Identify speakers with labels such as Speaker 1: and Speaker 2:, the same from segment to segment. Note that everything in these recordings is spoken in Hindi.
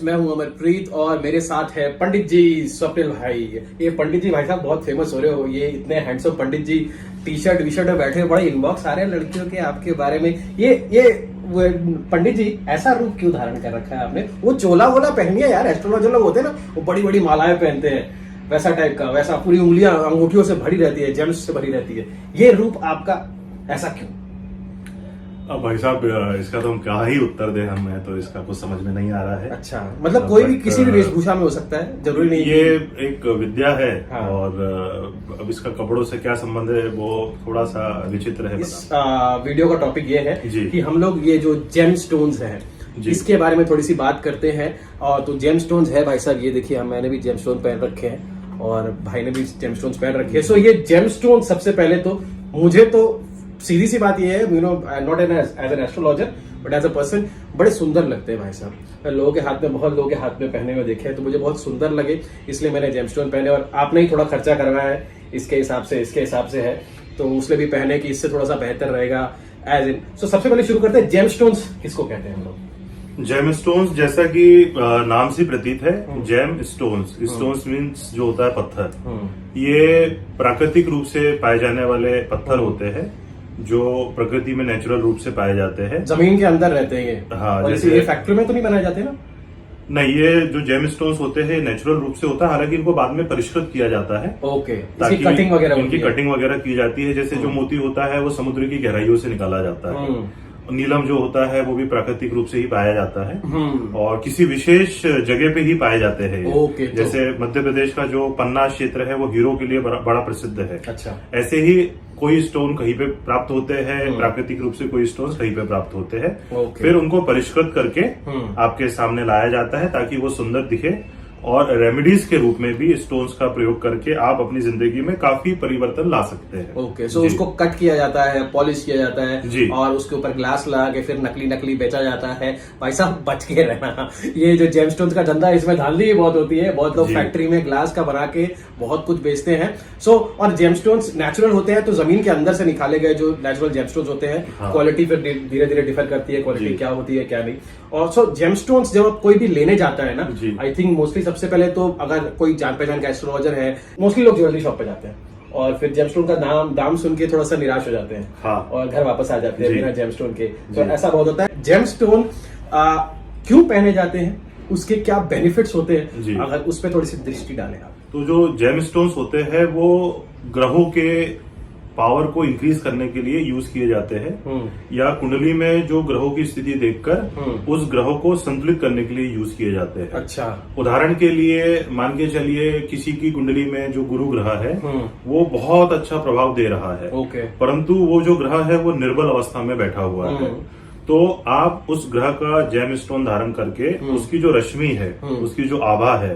Speaker 1: मैं हूं अमरप्रीत और मेरे साथ है पंडित जी स्वप्निल भाई। ये पंडित जी भाई साहब बहुत फेमस हो रहे हो, ये इतने हैंडसम पंडित जी टी शर्ट में बैठे हुए, बड़े इनबॉक्स आ रहे हैं लड़कियों के आपके बारे में। ये पंडित जी ऐसा रूप क्यों धारण कर रखा है आपने? वो चोला वोला पहनिए यार, एस्ट्रोलॉजर लोग होते हैं ना, वो बड़ी बड़ी मालाएं पहनते हैं, वैसा टाइप का, वैसा पूरी उंगलियां अंगूठियों से भरी रहती है, जेम्स से भरी रहती है। ये रूप आपका ऐसा क्यों?
Speaker 2: अब भाई साहब इसका तो हम क्या ही उत्तर दे, हमें तो इसका कुछ समझ में नहीं आ रहा है।
Speaker 1: अच्छा, मतलब कोई भी किसी भी वेशभूषा में हो सकता है, जरूरी नहीं।
Speaker 2: ये एक विद्या है।
Speaker 1: हाँ।
Speaker 2: और अब इसका कपड़ों से क्या संबंध है वो थोड़ा सा विचित्र है।
Speaker 1: इस वीडियो का टॉपिक ये है
Speaker 2: जी।
Speaker 1: कि हम लोग ये जो जेम स्टोन्स हैं इसके बारे में थोड़ी सी बात करते हैं। और तो जेम स्टोन्स है भाई साहब, ये देखिए, मैंने भी जेम स्टोन पहन रखे हैं और भाई ने भी जेम स्टोन्स पहन रखे हैं। सो ये जेम स्टोन सबसे पहले तो मुझे तो सीधी सी बात ये है, not as an astrologer but as a person, बड़े सुंदर लगते हैं भाई साहब। मैं लोगों के हाथ में, बहुत लोगों के हाथ में पहने हुए देखे हैं तो मुझे बहुत सुंदर लगे, इसलिए मैंने जेमस्टोन पहने। और आपने ही थोड़ा खर्चा करवाया है इसके हिसाब से है, तो उसने भी पहने कि इससे थोड़ा सा बेहतर रहेगा एज इन। सो सबसे पहले शुरू करते हैं, जेमस्टोन्स किसको कहते हैं हम लोग?
Speaker 2: जेम स्टोन्स जैसा कि नाम से प्रतीत है, जेम स्टोन्स मीन्स जो होता है पत्थर। ये प्राकृतिक रूप से पाए जाने वाले पत्थर होते हैं जो प्रकृति में नेचुरल रूप से पाए जाते हैं,
Speaker 1: जमीन के अंदर रहते हैं ये।
Speaker 2: हाँ,
Speaker 1: और
Speaker 2: जैसे
Speaker 1: ये फैक्ट्री में तो नहीं बनाए जाते ना?
Speaker 2: नहीं, ये जो जेम स्टोन्स होते हैं नेचुरल रूप से होता है, हालांकि इनको बाद में परिष्कृत किया जाता है।
Speaker 1: ओके,
Speaker 2: ताकि
Speaker 1: कटिंग वगैरह
Speaker 2: इनकी कटिंग वगैरह की जाती है। जैसे जो मोती होता है वो समुद्र की गहराइयों से निकाला जाता है। नीलम जो होता है वो भी प्राकृतिक रूप से ही पाया जाता है और किसी विशेष जगह पे ही पाए जाते हैं।
Speaker 1: ओके,
Speaker 2: जैसे मध्य प्रदेश का जो पन्ना क्षेत्र है वो हीरो के लिए बड़ा प्रसिद्ध है।
Speaker 1: अच्छा,
Speaker 2: ऐसे ही कोई स्टोन कहीं पे प्राप्त होते हैं, प्राकृतिक रूप से कोई स्टोन कहीं पे प्राप्त होते हैं। फिर उनको परिष्कृत करके आपके सामने लाया जाता है ताकि वो सुंदर दिखे, और रेमेडीज के रूप में भी स्टोन्स का प्रयोग करके आप अपनी जिंदगी में काफी परिवर्तन ला सकते हैं।
Speaker 1: ओके, सो उसको कट किया जाता है, पॉलिश किया जाता है
Speaker 2: जी।
Speaker 1: और उसके ऊपर ग्लास लगा के फिर नकली बेचा जाता है। भाई साहब बच के रहना, ये जो जेमस्टोन्स का धंधा, इसमें धांधली ही बहुत होती है। बहुत लोग फैक्ट्री में ग्लास का बना के बहुत कुछ बेचते हैं। सो और जेमस्टोन्स नेचुरल होते हैं, तो जमीन के अंदर से निकाले गए जो नेचुरल जेमस्टोन्स होते हैं। क्वालिटी फिर धीरे धीरे डिफर करती है, क्वालिटी क्या होती है क्या नहीं। और सो जेमस्टोन्स जब कोई भी लेने जाता है ना, आई थिंक मोस्टली सबसे पहले तो अगर कोई जान पहचान का एस्ट्रोलॉजर है, मोस्टली लोग ज्वेलरी शॉप पे जाते हैं और फिर जेमस्टोन का दाम सुन के थोड़ा सा निराश हो जाते हैं।
Speaker 2: हाँ। और
Speaker 1: घर वापस आ जाते हैं बिना जेमस्टोन के। तो ऐसा बहुत होता है। जेमस्टोन क्यों पहने जाते हैं, उसके क्या बेनिफिट्स होते हैं, अगर उस पर थोड़ी सी दृष्टि डालें आप।
Speaker 2: तो जो जेम स्टोन्स होते हैं वो ग्रहों के पावर को इंक्रीज करने के लिए यूज किए जाते हैं, या कुंडली में जो ग्रहों की स्थिति देखकर उस ग्रहों को संतुलित करने के लिए यूज किए जाते हैं।
Speaker 1: अच्छा,
Speaker 2: उदाहरण के लिए मान के चलिए किसी की कुंडली में जो गुरु ग्रह है वो बहुत अच्छा प्रभाव दे रहा है, परंतु वो जो ग्रह है वो निर्बल अवस्था में बैठा हुआ है, तो आप उस ग्रह का जेम स्टोन धारण करके उसकी जो रश्मि है, उसकी जो आभा है,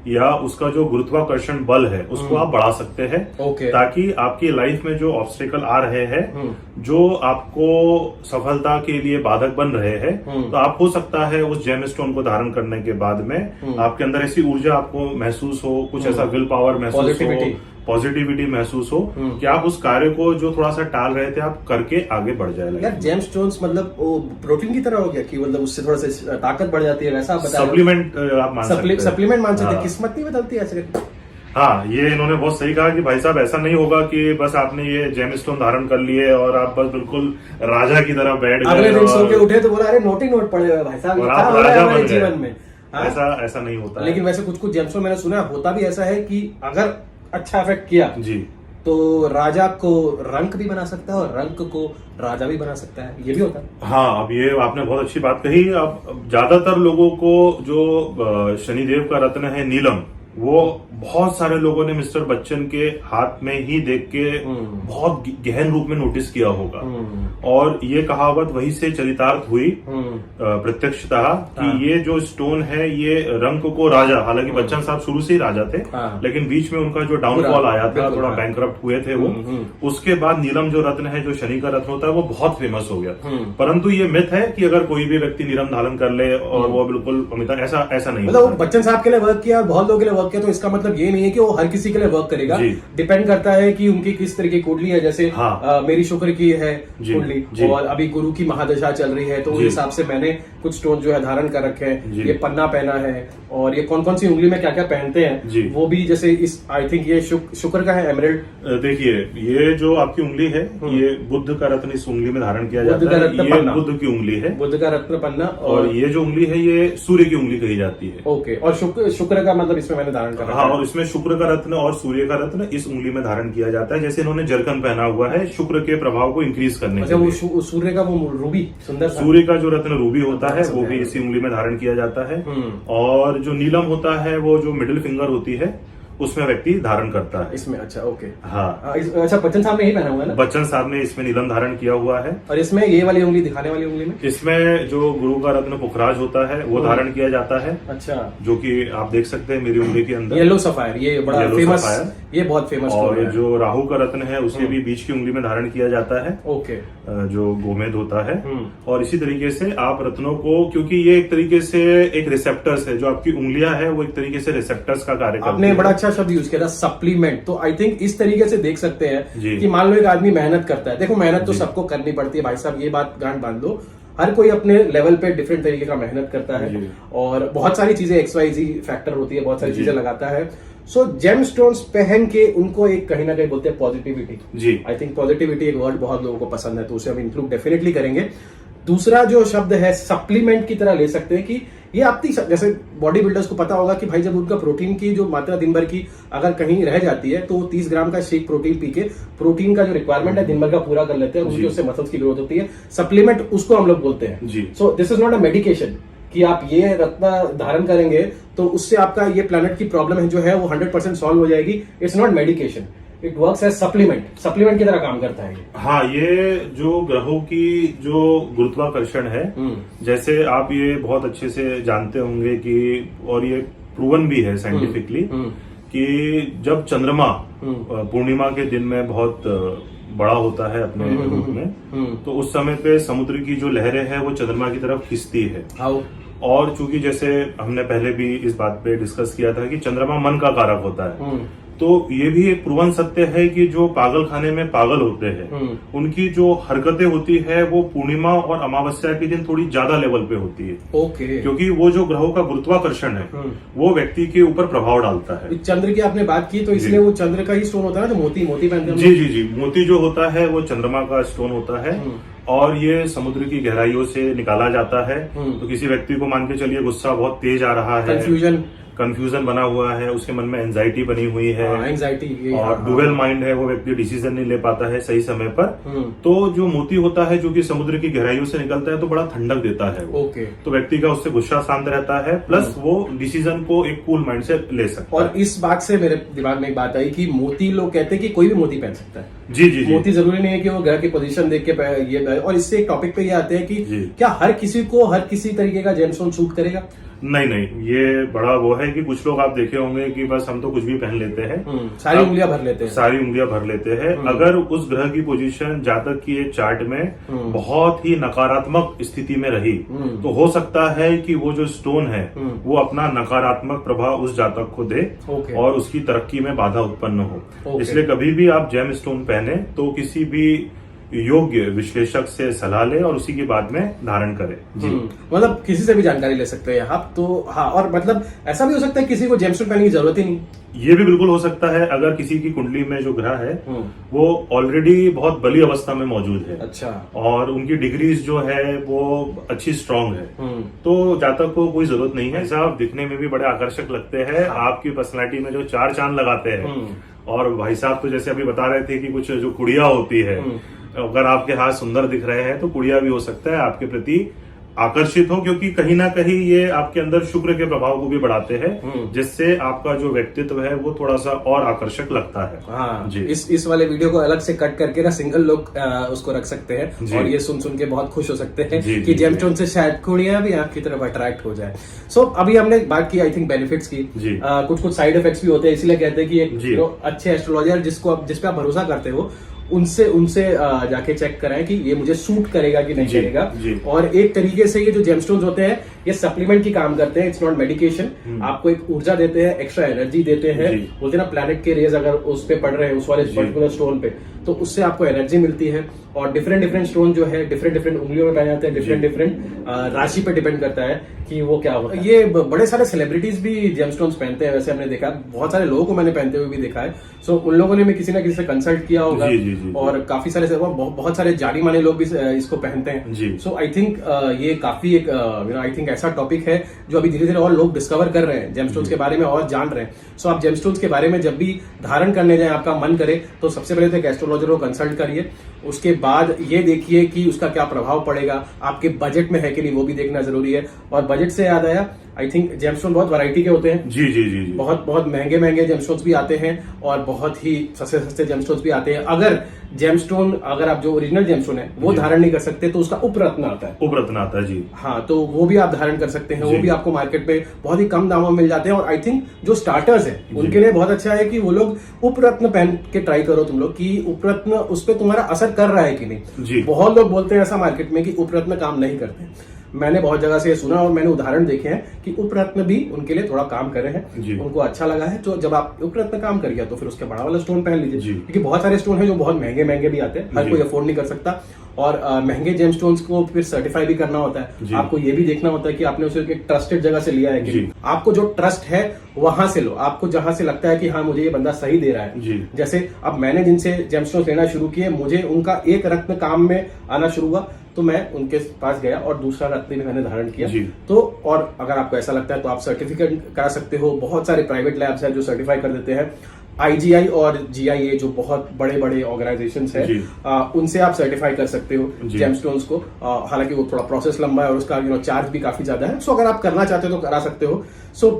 Speaker 2: या उसका जो गुरुत्वाकर्षण बल है, उसको आप बढ़ा सकते हैं। ताकि आपकी लाइफ में जो ऑब्स्टेकल आ रहे हैं, जो आपको सफलता के लिए बाधक बन रहे हैं, तो आप हो सकता है उस जेम स्टोन को धारण करने के बाद में आपके अंदर ऐसी ऊर्जा आपको महसूस हो, कुछ ऐसा विल पावर महसूस हो, पॉजिटिविटी महसूस हो कि आप उस कार्य को जो थोड़ा सा टाल रहे थे आप करके आगे बढ़ जाए।
Speaker 1: यार जेम स्टोन्स मतलब वो प्रोटीन की तरह हो गया कि मतलब उससे थोड़ा सा ताकत बढ़ जाती है, वैसा आप बता?
Speaker 2: सप्लीमेंट आप मान सकते हैं।
Speaker 1: सप्लीमेंट मान सकते हैं। किस्मत नहीं बदलती ऐसे?
Speaker 2: हाँ, ये इन्होंने बहुत सही कहा कि भाई साहब ऐसा नहीं होगा कि बस आपने ये जेम स्टोन धारण कर लिए और आप बस बिल्कुल राजा की तरह बैठ गए,
Speaker 1: अगले दिन सो के उठे तो बोला अरे नोट ही नोट पड़े हुए भाई साहब, क्या हो रहा है हमारे जीवन में।
Speaker 2: ऐसा नहीं होता।
Speaker 1: लेकिन वैसे कुछ जेमस्टोन मैंने सुना होता भी ऐसा है कि अगर अच्छा इफेक्ट किया
Speaker 2: जी
Speaker 1: तो राजा को रंक भी बना सकता है और रंक को राजा भी बना सकता है, ये भी होता है।
Speaker 2: हाँ, अब ये आपने बहुत अच्छी बात कही। अब ज्यादातर लोगों को जो शनिदेव का रत्न है नीलम, वो बहुत सारे लोगों ने मिस्टर बच्चन के हाथ में ही देख के बहुत गहन रूप में नोटिस किया होगा, और ये कहावत वही से चरितार्थ हुई प्रत्यक्षतः कि ये जो स्टोन है ये रंक को राजा, हालांकि बच्चन साहब शुरू से ही राजा थे, लेकिन बीच में उनका जो डाउनफॉल आया था, थोड़ा बैंकरप्ट हुए थे वो, उसके बाद नीलम जो रत्न है, जो शनि का रत्न होता है, वो बहुत फेमस हो गया। परंतु ये मिथ है कि अगर कोई भी व्यक्ति नीलम धारण कर ले और वो बिल्कुल ऐसा नहीं,
Speaker 1: मतलब बच्चन साहब के लिए वर्क किया, बहुत लोगों के लिए वर्क वर्क किया तो इसका मतलब ये नहीं है कि वो हर किसी के लिए वर्क करेगा। डिपेंड करता है कि उनकी किस तरह की कुंडली है। जैसे मेरी शुक्र की है कुंडली और अभी गुरु की महादशा चल रही है, तो उस हिसाब से मैंने कुछ स्टोन जो है धारण कर रखे हैं। ये पन्ना पहना है और ये कौन कौन सी उंगली में क्या क्या पहनते हैं वो भी, जैसे इस आई थिंक ये शुक्र का है एमराल्ड।
Speaker 2: देखिए ये जो आपकी उंगली है ये बुद्ध का रत्न इस उंगली में धारण किया जाता है। ये बुद्ध की उंगली है, बुद्ध का रत्न पन्ना। और ये जो उंगली है ये सूर्य की उंगली कही जाती है।
Speaker 1: ओके, और शुक्र का मतलब इसमें मैंने धारण करा।
Speaker 2: हाँ, और इसमें शुक्र का रत्न और सूर्य का रत्न इस उंगली में धारण किया जाता है। जैसे इन्होंने जरकन पहना हुआ है शुक्र के प्रभाव को इंक्रीज करने के लिए।
Speaker 1: सूर्य का वो रूबी, सुंदर
Speaker 2: सूर्य का जो रत्न रूबी होता है वो भी इसी उंगली में धारण किया जाता है। और जो नीलम होता है वो जो मिडिल फिंगर होती है उसमें व्यक्ति धारण करता है इसमें।
Speaker 1: अच्छा, ओके।
Speaker 2: हाँ,
Speaker 1: अच्छा, बच्चन साहब ने ही पहना हुआ है ना?
Speaker 2: बच्चन साहब ने इसमें नीलम धारण किया हुआ है।
Speaker 1: और इसमें ये वाली उंगली, दिखाने वाली उंगली में
Speaker 2: इसमें जो गुरु का रत्न पुखराज होता है वो धारण किया जाता है।
Speaker 1: अच्छा,
Speaker 2: जो कि आप देख सकते हैं मेरी उंगली के अंदर
Speaker 1: येलो सफायर, ये बड़ा फेमस, ये बहुत फेमस।
Speaker 2: और जो राहु का रत्न है उसे भी बीच की उंगली में धारण किया जाता है।
Speaker 1: ओके,
Speaker 2: जो गोमेद होता है। और इसी तरीके से आप रत्नों को, क्योंकि ये एक तरीके से एक रिसेप्टर्स है, जो आपकी उंगलियां है वो एक तरीके से रिसेप्टर्स का कार्य करती है।
Speaker 1: आपने बड़ा अच्छा शब्द यूज किया था, सप्लीमेंट। तो आई थिंक इस तरीके से देख सकते हैं कि मान लो एक आदमी मेहनत करता है। देखो मेहनत तो सबको करनी पड़ती है भाई साहब, ये बात गांठ बांध लो। हर कोई अपने लेवल पे डिफरेंट तरीके का मेहनत करता है और बहुत सारी चीजें XYZ फैक्टर होती है, बहुत सारी चीजें लगाता है। सो जेम स्टोन्स पहन के उनको एक कहीं ना कहीं बोलते हैं पॉजिटिविटी।
Speaker 2: जी,
Speaker 1: आई थिंक पॉजिटिविटी एक वर्ड बहुत लोगों को पसंद है, तो उसे हम इंक्लूड डेफिनेटली करेंगे। दूसरा जो शब्द है सप्लीमेंट की तरह ले सकते हैं कि ये आपकी, जैसे बॉडी बिल्डर्स को पता होगा कि भाई जब उनका प्रोटीन की जो मात्रा दिन भर की अगर कहीं रह जाती है तो वो 30 ग्राम का शेक प्रोटीन पी के प्रोटीन का जो रिक्वायरमेंट है दिन भर का पूरा कर लेते हैं, उनकी उससे मसल्स की ग्रोथ होती है। सप्लीमेंट उसको हम लोग बोलते हैं। So this is not a medication कि आप ये रत्न धारण करेंगे तो उससे आपका ये प्लैनेट की प्रॉब्लम है जो है वो 100% सॉल्व हो जाएगी। It's not medication, it works as supplement की तरह काम करता है।
Speaker 2: हाँ, ये जो ग्रहों की जो गुरुत्वाकर्षण है, जैसे आप ये बहुत अच्छे से जानते होंगे कि, और ये प्रूवन भी है साइंटिफिकली, कि जब चंद्रमा पूर्णिमा के दिन में बहुत बड़ा होता है अपने रूप में, तो उस समय पे समुद्र की जो लहरें हैं वो चंद्रमा की तरफ खिंचती है। और चूंकि जैसे हमने पहले भी इस बात पे डिस्कस किया था कि चंद्रमा मन का कारक होता है, तो ये भी एक प्रूवन सत्य है कि जो पागल खाने में पागल होते हैं उनकी जो हरकतें होती है वो पूर्णिमा और अमावस्या के दिन थोड़ी ज्यादा लेवल पे होती है।
Speaker 1: ओके,
Speaker 2: क्योंकि वो जो ग्रहों का गुरुत्वाकर्षण है वो व्यक्ति के ऊपर प्रभाव डालता है।
Speaker 1: चंद्र की आपने बात की तो इसलिए वो चंद्र का ही स्टोन होता है ना, जो मोती पहनते हैं।
Speaker 2: जी, मोती जो होता है वो चंद्रमा का स्टोन होता है और ये समुद्र की गहराइयों से निकाला जाता है। तो किसी व्यक्ति को मान के चलिए गुस्सा बहुत तेज आ रहा है, कंफ्यूजन बना हुआ है, उसके मन में एंजाइटी बनी हुई है,
Speaker 1: एंजाइटी
Speaker 2: और डुअल माइंड है, वो व्यक्ति डिसीजन नहीं ले पाता है सही समय पर, तो जो मोती होता है जो कि समुद्र की गहराइयों से निकलता है तो बड़ा ठंडक देता है वो। तो व्यक्ति का उससे गुस्सा शांत रहता है, प्लस वो डिसीजन को एक कूल माइंड से ले सकता है।
Speaker 1: और इस बात से मेरे दिमाग में एक बात आई कि मोती, लोग कहते हैं कि कोई भी मोती पहन सकता है।
Speaker 2: जी,
Speaker 1: मोती जरूरी नहीं है कि वो ग्रह की पोजीशन देख के ये। और इससे एक टॉपिक पे ये आते हैं कि क्या हर किसी को हर किसी तरीके का जेमस्टोन सूट करेगा?
Speaker 2: नहीं, ये बड़ा वो है कि कुछ लोग आप देखे होंगे कि बस हम तो कुछ भी पहन लेते हैं,
Speaker 1: सारी उंगलियां भर लेते हैं।
Speaker 2: अगर उस ग्रह की पोजीशन जातक की चार्ट में बहुत ही नकारात्मक स्थिति में रही तो हो सकता है कि वो जो स्टोन है वो अपना नकारात्मक प्रभाव उस जातक को दे और उसकी तरक्की में बाधा उत्पन्न हो। इसलिए कभी भी आप जेम स्टोन पहने तो किसी भी योग्य विश्लेषक से सलाह ले और उसी के बाद में धारण करें। जी,
Speaker 1: मतलब किसी से भी जानकारी ले सकते हैं आप तो। हाँ, और मतलब ऐसा भी हो सकता है किसी को जेमस्टोन पहनने की जरूरत ही नहीं।
Speaker 2: ये भी बिल्कुल हो सकता है अगर किसी की कुंडली में जो ग्रह है वो ऑलरेडी बहुत बली अवस्था में मौजूद है।
Speaker 1: अच्छा,
Speaker 2: और उनकी डिग्रीज जो है वो अच्छी स्ट्रांग है, तो जातक को कोई जरूरत नहीं है। साहब दिखने में भी बड़े आकर्षक लगते हैं, आपकी पर्सनैलिटी में जो 4 चांद लगाते हैं। और भाई साहब तो जैसे अभी बता रहे थे कि कुछ जो कुड़िया होती है, अगर आपके हाथ सुंदर दिख रहे हैं तो कुड़िया भी हो सकता है आपके प्रति आकर्षित हो, क्योंकि कहीं ना कहीं ये आपके अंदर शुक्र के प्रभाव को भी बढ़ाते हैं, जिससे आपका जो व्यक्तित्व है वो थोड़ा सा और आकर्षक लगता है।
Speaker 1: हाँ जी, इस वाले वीडियो को अलग से कट करके ना सिंगल लोग उसको रख सकते हैं और ये सुन के बहुत खुश हो सकते हैं कि जेमस्टोन से शायद कुड़िया भी आपकी तरफ अट्रैक्ट हो जाए। सो अभी हमने बात की आई थिंक बेनिफिट्स की, कुछ साइड इफेक्ट्स भी होते हैं, इसलिए कहते हैं कि एक अच्छे एस्ट्रोलॉजर जिसपे आप भरोसा करते हो उनसे उनसे जाके चेक कराएं कि ये मुझे सूट करेगा कि नहीं करेगा।
Speaker 2: जी।
Speaker 1: और एक तरीके से ये जो जेमस्टोन्स होते हैं ये सप्लीमेंट की काम करते हैं, इट्स नॉट मेडिकेशन। आपको एक ऊर्जा देते हैं, एक्स्ट्रा एनर्जी देते हैं। बोलते हैं ना प्लैनेट के रेज अगर उस पे पड़ रहे हैं उस वाले पर्टिकुलर स्टोन पे, तो उससे आपको एनर्जी मिलती है। और डिफरेंट डिफरेंट स्टोन जो है डिफरेंट डिफरेंट उंगलियों में पाए जाते हैं, डिफरेंट डिफरेंट राशि पे डिपेंड करता है कि वो क्या होता है। ये बड़े सारे सेलिब्रिटीज भी जेमस्टोन्स पहनते हैं, वैसे हमने देखा बहुत सारे लोगों को मैंने पहनते हुए भी देखा है। सो उन लोगों ने भी किसी ना किसी से कंसल्ट किया होगा। और काफी सारे बहुत सारे जानी माने लोग भी इसको पहनते हैं। सो आई थिंक ये काफी एक आई थिंक ऐसा टॉपिक है जो अभी धीरे धीरे और लोग डिस्कवर कर रहे हैं, जेमस्टोन्स के बारे में और जान रहे हैं। सो आप जेमस्टोन्स के बारे में जब भी धारण करने जाए, आपका मन करे, तो सबसे पहले तो एक एस्ट्रोलॉजर को कंसल्ट करिए। उसके बाद ये देखिए कि उसका क्या प्रभाव पड़ेगा, आपके बजट में है कि नहीं, वो भी देखना जरूरी है। और बजट से याद आया, आई थिंक जेमस्टोन बहुत वैरायटी के होते हैं।
Speaker 2: जी जी जी जी।
Speaker 1: बहुत बहुत महंगे जेमस्टोन्स भी आते हैं और बहुत ही सस्ते जेमस्टोन्स भी आते हैं। अगर आप जो ओरिजिनल जेमस्टोन है वो धारण नहीं कर सकते तो उसका उपरत्न आता है।
Speaker 2: उपरत्न आता है जी।
Speaker 1: हाँ, तो वो भी आप धारण कर सकते हैं। वो भी आपको मार्केट में बहुत ही कम दामों में मिल जाते हैं। और आई थिंक जो स्टार्टर्स है उनके लिए बहुत अच्छा है कि वो लोग उपरत्न पहन के ट्राई करो तुम लोग, कि उपरत्न उस पर तुम्हारा असर कर रहा है कि नहीं। बहुत लोग बोलते हैं ऐसा मार्केट में कि उपरत्न काम नहीं करते। मैंने बहुत जगह से सुना और मैंने उदाहरण देखे हैं कि उपरत्न भी उनके लिए थोड़ा काम कर रहे हैं, उनको अच्छा लगा है। तो जब आप उपरत्न काम कर गया तो फिर उसके बड़ा वाला स्टोन पहन लीजिए, क्योंकि बहुत सारे स्टोन है जो बहुत महंगे भी आते हैं, हर कोई अफोर्ड नहीं कर सकता। और महंगे जेमस्टोन्स को फिर सर्टिफाई भी करना होता है। आपको ये भी देखना होता है कि आपने उसे एक ट्रस्टेड जगह से लिया है कि आपको जो ट्रस्ट है वहां से लो। आपको जहां से लगता है कि हाँ मुझे ये बंदा सही दे रहा है। जैसे अब मैंने जिनसे जेमस्टोन्स लेना शुरू किए, मुझे उनका एक रत्न काम में आना शुरू हुआ तो मैं उनके पास गया और दूसरा रत्न भी मैंने धारण किया। तो और अगर आपको ऐसा लगता है तो आप सर्टिफिकेट करा सकते हो। बहुत सारे प्राइवेट लैब्स हैं जो सर्टिफाई कर देते हैं। IGI और GIA जो बहुत बड़े बड़े ऑर्गेनाइजेशंस हैं, उनसे आप सर्टिफाई कर सकते हो जेमस्टोन्स को। हालांकि वो थोड़ा प्रोसेस लंबा है और उसका चार्ज भी काफी ज्यादा है। सो अगर आप करना चाहते हो तो करा सकते हो। सो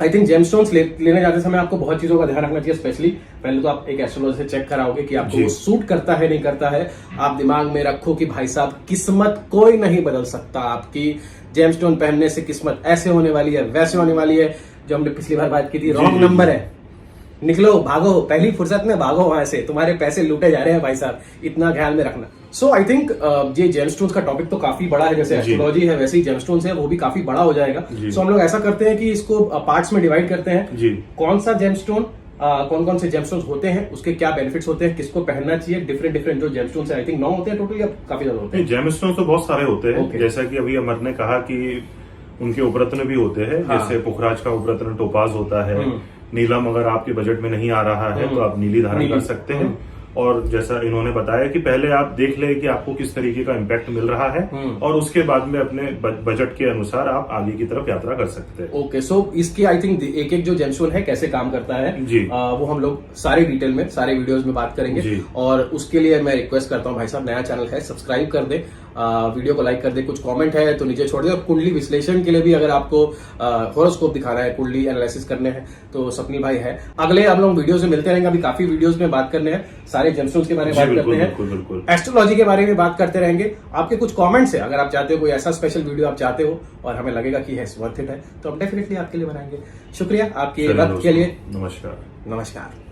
Speaker 1: आई थिंक जेमस्टोन्स लेने जाते समय आपको बहुत चीजों का ध्यान रखना चाहिए। स्पेशली पहले तो आप एक एस्ट्रोलॉजर से चेक कराओगे कि आपको वो सूट करता है नहीं करता है। आप दिमाग में रखो कि भाई साहब किस्मत कोई नहीं बदल सकता आपकी। जेमस्टोन पहनने से किस्मत ऐसे होने वाली है, वैसे होने वाली है। जो हमने पिछली बार बात की थी, रॉन्ग नंबर है, निकलो, भागो, पहली फुर्सत में भागो वहां से, तुम्हारे पैसे लूटे जा रहे हैं भाई साहब, इतना ख्याल में रखना। सो आई थिंक ये जेमस्टोन्स का टॉपिक तो काफी बड़ा है, जैसे एस्ट्रोलॉजी है वैसे ही जेमस्टोन्स है वो भी काफी बड़ा हो जाएगा। सो हम लोग ऐसा करते हैं कि इसको पार्ट्स में डिवाइड करते हैं। कौन सा जेमस्टोन, कौन कौन से जेमस्टोन्स होते हैं, उसके क्या बेनिफिट्स होते हैं, किसको पहनना चाहिए, डिफरेंट जो जेमस्टोन्स है, आई थिंक 9 होते हैं टोटल या काफी ज्यादा होते हैं।
Speaker 2: जेमस्टोन्स तो बहुत सारे होते हैं। जैसा कि अभी अमर ने कहा कि उनके उपरत्न भी होते हैं। जैसे पुखराज का उपरत्न टोपाज होता है। नीलम अगर आपके बजट में नहीं आ रहा है तो आप नीली धारण कर सकते हैं। और जैसा इन्होंने बताया कि पहले आप देख ले कि आपको किस तरीके का इम्पैक्ट मिल रहा है और उसके बाद में अपने बजट के अनुसार आप आगे की तरफ यात्रा कर सकते हैं।
Speaker 1: ओके, सो इसकी आई थिंक एक जो जेमस्टोन है कैसे काम करता है वो हम लोग सारे डिटेल में सारे वीडियोस में बात करेंगे। और उसके लिए मैं रिक्वेस्ट करता हूँ भाई साहब, नया चैनल है, सब्सक्राइब कर दे, वीडियो को लाइक कर दे, कुछ कमेंट है तो नीचे छोड़ दे। और कुंडली विश्लेषण के लिए भी अगर आपको हॉरोस्कोप दिखाना है, कुंडली एनालिसिस करने हैं तो सपनी भाई है। अगले आप लोग वीडियोस में मिलते रहेंगे। अभी काफी वीडियोस में बात करने हैं, सारे जेमस्टोन्स के बारे में बात करते हैं, एस्ट्रोलॉजी के बारे में बात करते रहेंगे। आपके कुछ कमेंट्स है, अगर आप चाहते हो कोई ऐसा स्पेशल वीडियो आप चाहते हो और हमें लगेगा कि वर्थ इट है तो हम डेफिनेटली आपके लिए बनाएंगे। शुक्रिया आपके वक्त के लिए।
Speaker 2: नमस्कार।
Speaker 1: नमस्कार।